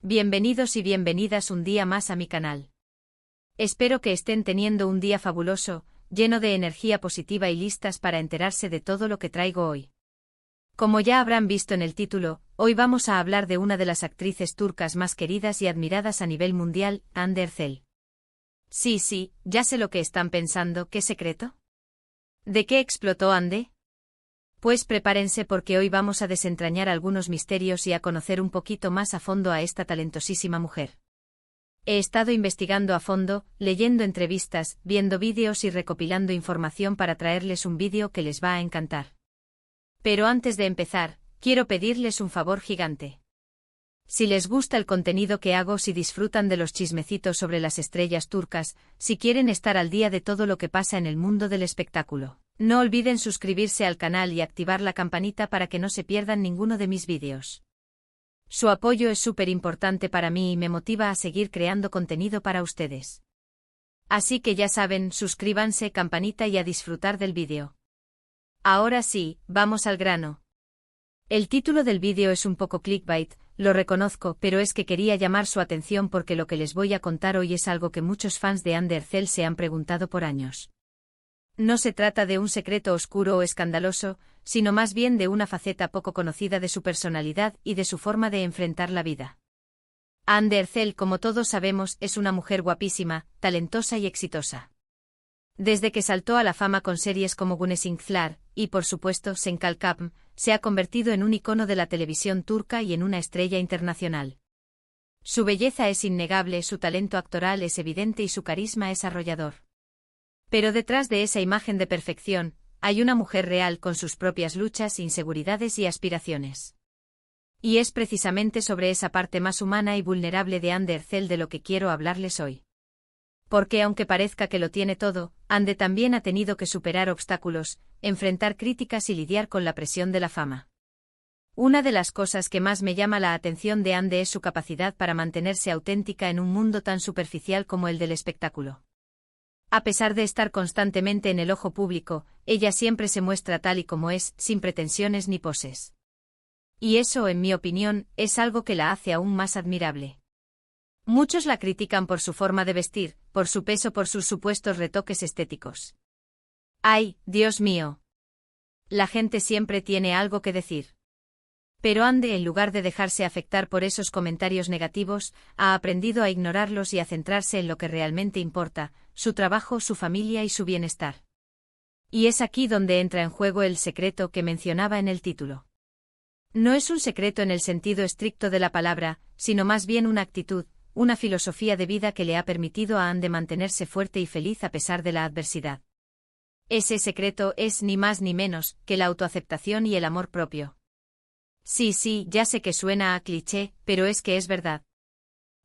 Bienvenidos y bienvenidas un día más a mi canal. Espero que estén teniendo un día fabuloso, lleno de energía positiva y listas para enterarse de todo lo que traigo hoy. Como ya habrán visto en el título, hoy vamos a hablar de una de las actrices turcas más queridas y admiradas a nivel mundial, Hande Erçel. Sí, ya sé lo que están pensando, ¿qué secreto? ¿De qué explotó Hande? Pues prepárense porque hoy vamos a desentrañar algunos misterios y a conocer un poquito más a fondo a esta talentosísima mujer. He estado investigando a fondo, leyendo entrevistas, viendo vídeos y recopilando información para traerles un vídeo que les va a encantar. Pero antes de empezar, quiero pedirles un favor gigante. Si les gusta el contenido que hago, si disfrutan de los chismecitos sobre las estrellas turcas, si quieren estar al día de todo lo que pasa en el mundo del espectáculo, no olviden suscribirse al canal y activar la campanita para que no se pierdan ninguno de mis vídeos. Su apoyo es súper importante para mí y me motiva a seguir creando contenido para ustedes. Así que ya saben, suscríbanse, campanita y a disfrutar del vídeo. Ahora sí, vamos al grano. El título del vídeo es un poco clickbait, lo reconozco, pero es que quería llamar su atención porque lo que les voy a contar hoy es algo que muchos fans de Hande Erçel se han preguntado por años. No se trata de un secreto oscuro o escandaloso, sino más bien de una faceta poco conocida de su personalidad y de su forma de enfrentar la vida. Hande Erçel, como todos sabemos, es una mujer guapísima, talentosa y exitosa. Desde que saltó a la fama con series como Güneşler y, por supuesto, Sen Kalkapm, se ha convertido en un icono de la televisión turca y en una estrella internacional. Su belleza es innegable, su talento actoral es evidente y su carisma es arrollador. Pero detrás de esa imagen de perfección, hay una mujer real con sus propias luchas, inseguridades y aspiraciones. Y es precisamente sobre esa parte más humana y vulnerable de Hande Erçel de lo que quiero hablarles hoy. Porque aunque parezca que lo tiene todo, Hande también ha tenido que superar obstáculos, enfrentar críticas y lidiar con la presión de la fama. Una de las cosas que más me llama la atención de Hande es su capacidad para mantenerse auténtica en un mundo tan superficial como el del espectáculo. A pesar de estar constantemente en el ojo público, ella siempre se muestra tal y como es, sin pretensiones ni poses. Y eso, en mi opinión, es algo que la hace aún más admirable. Muchos la critican por su forma de vestir, por su peso, por sus supuestos retoques estéticos. ¡Ay, Dios mío! La gente siempre tiene algo que decir. Pero Hande, en lugar de dejarse afectar por esos comentarios negativos, ha aprendido a ignorarlos y a centrarse en lo que realmente importa, su trabajo, su familia y su bienestar. Y es aquí donde entra en juego el secreto que mencionaba en el título. No es un secreto en el sentido estricto de la palabra, sino más bien una actitud, una filosofía de vida que le ha permitido a Hande mantenerse fuerte y feliz a pesar de la adversidad. Ese secreto es ni más ni menos que la autoaceptación y el amor propio. Sí, ya sé que suena a cliché, pero es que es verdad.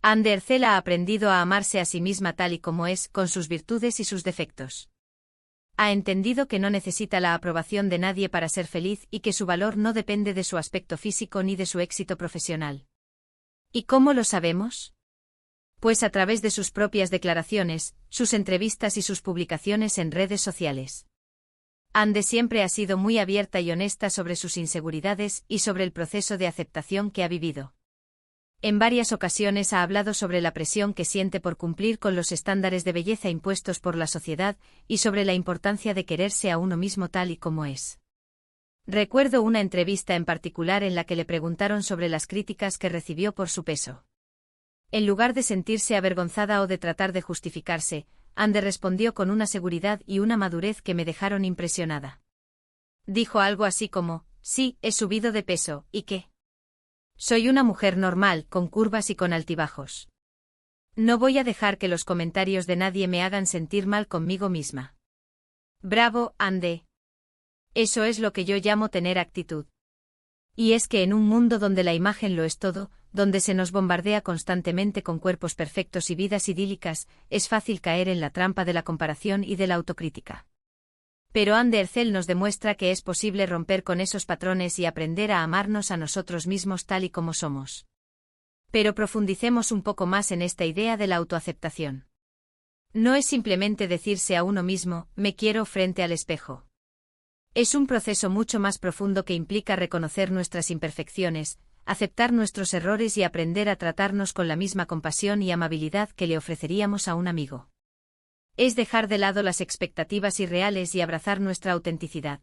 Hande Erçel ha aprendido a amarse a sí misma tal y como es, con sus virtudes y sus defectos. Ha entendido que no necesita la aprobación de nadie para ser feliz y que su valor no depende de su aspecto físico ni de su éxito profesional. ¿Y cómo lo sabemos? Pues a través de sus propias declaraciones, sus entrevistas y sus publicaciones en redes sociales. Hande siempre ha sido muy abierta y honesta sobre sus inseguridades y sobre el proceso de aceptación que ha vivido. En varias ocasiones ha hablado sobre la presión que siente por cumplir con los estándares de belleza impuestos por la sociedad y sobre la importancia de quererse a uno mismo tal y como es. Recuerdo una entrevista en particular en la que le preguntaron sobre las críticas que recibió por su peso. En lugar de sentirse avergonzada o de tratar de justificarse, Hande respondió con una seguridad y una madurez que me dejaron impresionada. Dijo algo así como, sí, he subido de peso, ¿y qué? Soy una mujer normal, con curvas y con altibajos. No voy a dejar que los comentarios de nadie me hagan sentir mal conmigo misma. Bravo, Hande. Eso es lo que yo llamo tener actitud. Y es que en un mundo donde la imagen lo es todo, donde se nos bombardea constantemente con cuerpos perfectos y vidas idílicas, es fácil caer en la trampa de la comparación y de la autocrítica. Pero Hande Erçel nos demuestra que es posible romper con esos patrones y aprender a amarnos a nosotros mismos tal y como somos. Pero profundicemos un poco más en esta idea de la autoaceptación. No es simplemente decirse a uno mismo, me quiero frente al espejo. Es un proceso mucho más profundo que implica reconocer nuestras imperfecciones, aceptar nuestros errores y aprender a tratarnos con la misma compasión y amabilidad que le ofreceríamos a un amigo. Es dejar de lado las expectativas irreales y abrazar nuestra autenticidad.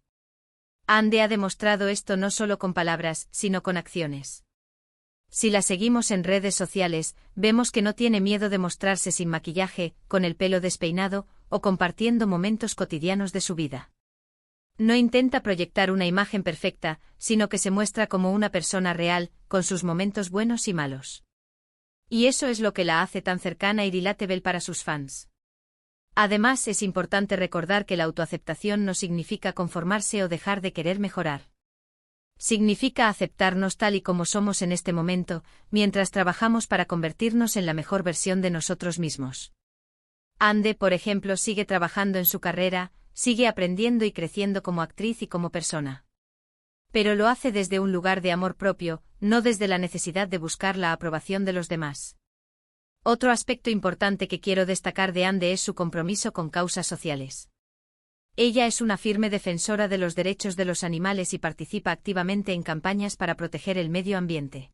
Ande ha demostrado esto no solo con palabras, sino con acciones. Si la seguimos en redes sociales, vemos que no tiene miedo de mostrarse sin maquillaje, con el pelo despeinado, o compartiendo momentos cotidianos de su vida. No intenta proyectar una imagen perfecta, sino que se muestra como una persona real, con sus momentos buenos y malos. Y eso es lo que la hace tan cercana y relatable para sus fans. Además, es importante recordar que la autoaceptación no significa conformarse o dejar de querer mejorar. Significa aceptarnos tal y como somos en este momento, mientras trabajamos para convertirnos en la mejor versión de nosotros mismos. Ande, por ejemplo, sigue trabajando en su carrera, sigue aprendiendo y creciendo como actriz y como persona. Pero lo hace desde un lugar de amor propio, no desde la necesidad de buscar la aprobación de los demás. Otro aspecto importante que quiero destacar de Ande es su compromiso con causas sociales. Ella es una firme defensora de los derechos de los animales y participa activamente en campañas para proteger el medio ambiente.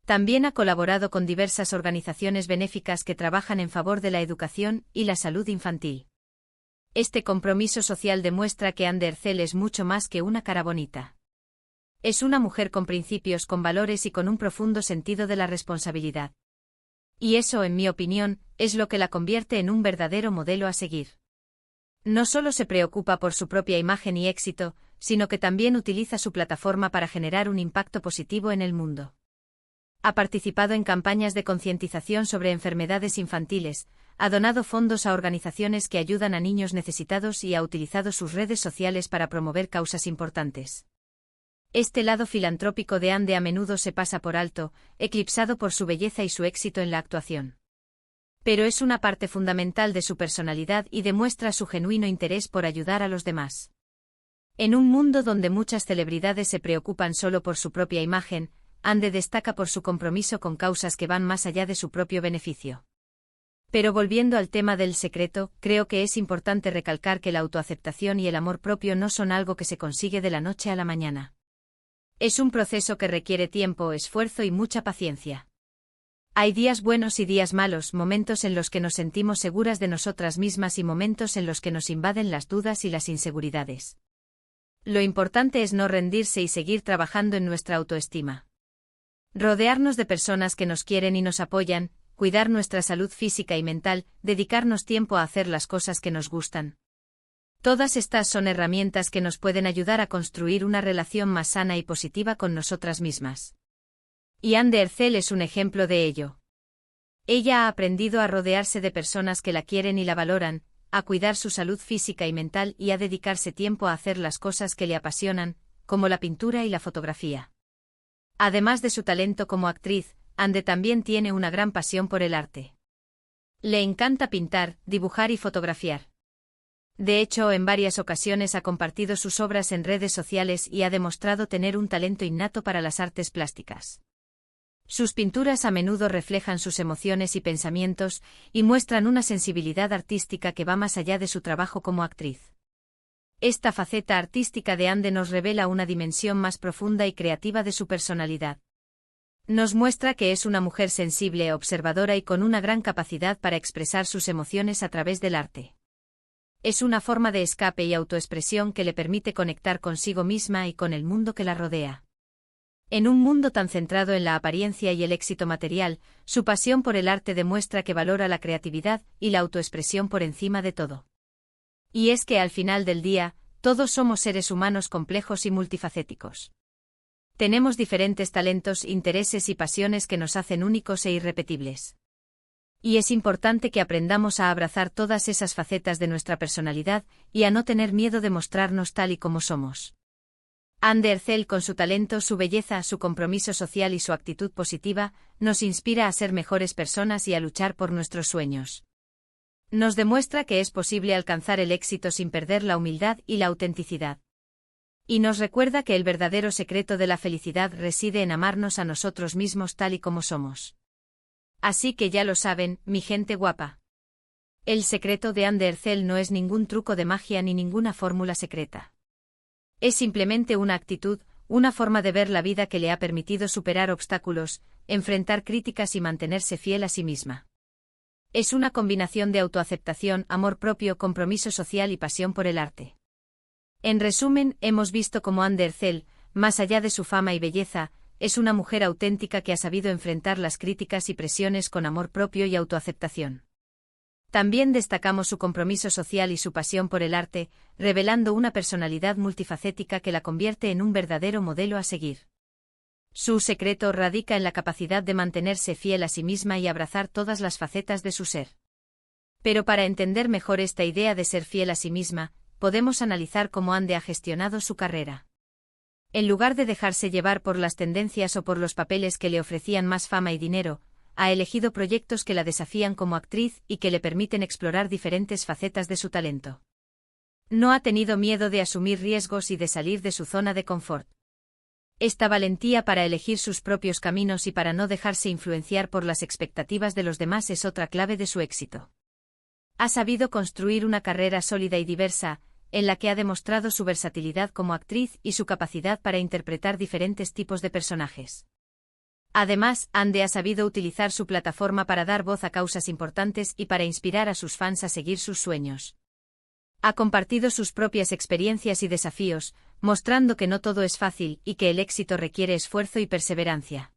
También ha colaborado con diversas organizaciones benéficas que trabajan en favor de la educación y la salud infantil. Este compromiso social demuestra que Ande Ercel es mucho más que una cara bonita. Es una mujer con principios, con valores y con un profundo sentido de la responsabilidad. Y eso, en mi opinión, es lo que la convierte en un verdadero modelo a seguir. No solo se preocupa por su propia imagen y éxito, sino que también utiliza su plataforma para generar un impacto positivo en el mundo. Ha participado en campañas de concientización sobre enfermedades infantiles, ha donado fondos a organizaciones que ayudan a niños necesitados y ha utilizado sus redes sociales para promover causas importantes. Este lado filantrópico de Ande a menudo se pasa por alto, eclipsado por su belleza y su éxito en la actuación. Pero es una parte fundamental de su personalidad y demuestra su genuino interés por ayudar a los demás. En un mundo donde muchas celebridades se preocupan solo por su propia imagen, Ande destaca por su compromiso con causas que van más allá de su propio beneficio. Pero volviendo al tema del secreto, creo que es importante recalcar que la autoaceptación y el amor propio no son algo que se consigue de la noche a la mañana. Es un proceso que requiere tiempo, esfuerzo y mucha paciencia. Hay días buenos y días malos, momentos en los que nos sentimos seguras de nosotras mismas y momentos en los que nos invaden las dudas y las inseguridades. Lo importante es no rendirse y seguir trabajando en nuestra autoestima. Rodearnos de personas que nos quieren y nos apoyan, cuidar nuestra salud física y mental, dedicarnos tiempo a hacer las cosas que nos gustan. Todas estas son herramientas que nos pueden ayudar a construir una relación más sana y positiva con nosotras mismas. Y Ande Ercel es un ejemplo de ello. Ella ha aprendido a rodearse de personas que la quieren y la valoran, a cuidar su salud física y mental y a dedicarse tiempo a hacer las cosas que le apasionan, como la pintura y la fotografía. Además de su talento como actriz, Ande también tiene una gran pasión por el arte. Le encanta pintar, dibujar y fotografiar. De hecho, en varias ocasiones ha compartido sus obras en redes sociales y ha demostrado tener un talento innato para las artes plásticas. Sus pinturas a menudo reflejan sus emociones y pensamientos, y muestran una sensibilidad artística que va más allá de su trabajo como actriz. Esta faceta artística de Ande nos revela una dimensión más profunda y creativa de su personalidad. Nos muestra que es una mujer sensible, observadora y con una gran capacidad para expresar sus emociones a través del arte. Es una forma de escape y autoexpresión que le permite conectar consigo misma y con el mundo que la rodea. En un mundo tan centrado en la apariencia y el éxito material, su pasión por el arte demuestra que valora la creatividad y la autoexpresión por encima de todo. Y es que al final del día, todos somos seres humanos complejos y multifacéticos. Tenemos diferentes talentos, intereses y pasiones que nos hacen únicos e irrepetibles. Y es importante que aprendamos a abrazar todas esas facetas de nuestra personalidad y a no tener miedo de mostrarnos tal y como somos. Ande Ercel, con su talento, su belleza, su compromiso social y su actitud positiva, nos inspira a ser mejores personas y a luchar por nuestros sueños. Nos demuestra que es posible alcanzar el éxito sin perder la humildad y la autenticidad. Y nos recuerda que el verdadero secreto de la felicidad reside en amarnos a nosotros mismos tal y como somos. Así que ya lo saben, mi gente guapa. El secreto de Ande Ercel no es ningún truco de magia ni ninguna fórmula secreta. Es simplemente una actitud, una forma de ver la vida que le ha permitido superar obstáculos, enfrentar críticas y mantenerse fiel a sí misma. Es una combinación de autoaceptación, amor propio, compromiso social y pasión por el arte. En resumen, hemos visto cómo Anne Ercel, más allá de su fama y belleza, es una mujer auténtica que ha sabido enfrentar las críticas y presiones con amor propio y autoaceptación. También destacamos su compromiso social y su pasión por el arte, revelando una personalidad multifacética que la convierte en un verdadero modelo a seguir. Su secreto radica en la capacidad de mantenerse fiel a sí misma y abrazar todas las facetas de su ser. Pero para entender mejor esta idea de ser fiel a sí misma, podemos analizar cómo Anne ha gestionado su carrera. En lugar de dejarse llevar por las tendencias o por los papeles que le ofrecían más fama y dinero, ha elegido proyectos que la desafían como actriz y que le permiten explorar diferentes facetas de su talento. No ha tenido miedo de asumir riesgos y de salir de su zona de confort. Esta valentía para elegir sus propios caminos y para no dejarse influenciar por las expectativas de los demás es otra clave de su éxito. Ha sabido construir una carrera sólida y diversa, en la que ha demostrado su versatilidad como actriz y su capacidad para interpretar diferentes tipos de personajes. Además, Anne ha sabido utilizar su plataforma para dar voz a causas importantes y para inspirar a sus fans a seguir sus sueños. Ha compartido sus propias experiencias y desafíos, mostrando que no todo es fácil y que el éxito requiere esfuerzo y perseverancia.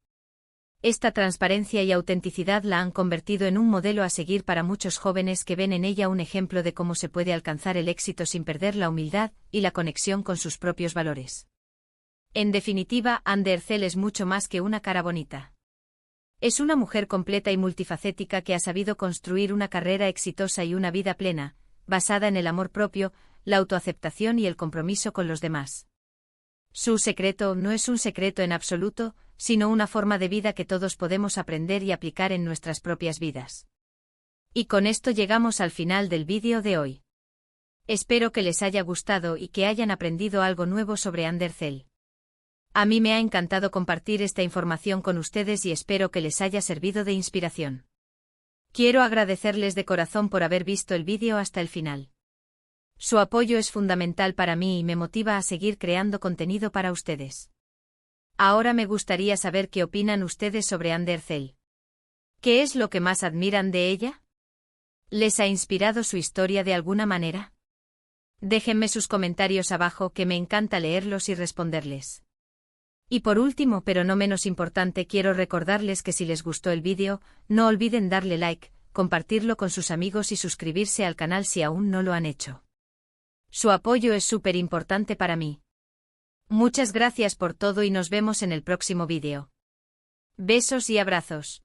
Esta transparencia y autenticidad la han convertido en un modelo a seguir para muchos jóvenes que ven en ella un ejemplo de cómo se puede alcanzar el éxito sin perder la humildad y la conexión con sus propios valores. En definitiva, Anne Ercel es mucho más que una cara bonita. Es una mujer completa y multifacética que ha sabido construir una carrera exitosa y una vida plena, basada en el amor propio, la autoaceptación y el compromiso con los demás. Su secreto no es un secreto en absoluto, sino una forma de vida que todos podemos aprender y aplicar en nuestras propias vidas. Y con esto llegamos al final del vídeo de hoy. Espero que les haya gustado y que hayan aprendido algo nuevo sobre Anne Ercel. A mí me ha encantado compartir esta información con ustedes y espero que les haya servido de inspiración. Quiero agradecerles de corazón por haber visto el vídeo hasta el final. Su apoyo es fundamental para mí y me motiva a seguir creando contenido para ustedes. Ahora me gustaría saber qué opinan ustedes sobre Anne Ercel. ¿Qué es lo que más admiran de ella? ¿Les ha inspirado su historia de alguna manera? Déjenme sus comentarios abajo que me encanta leerlos y responderles. Y por último, pero no menos importante, quiero recordarles que si les gustó el vídeo, no olviden darle like, compartirlo con sus amigos y suscribirse al canal si aún no lo han hecho. Su apoyo es súper importante para mí. Muchas gracias por todo y nos vemos en el próximo vídeo. Besos y abrazos.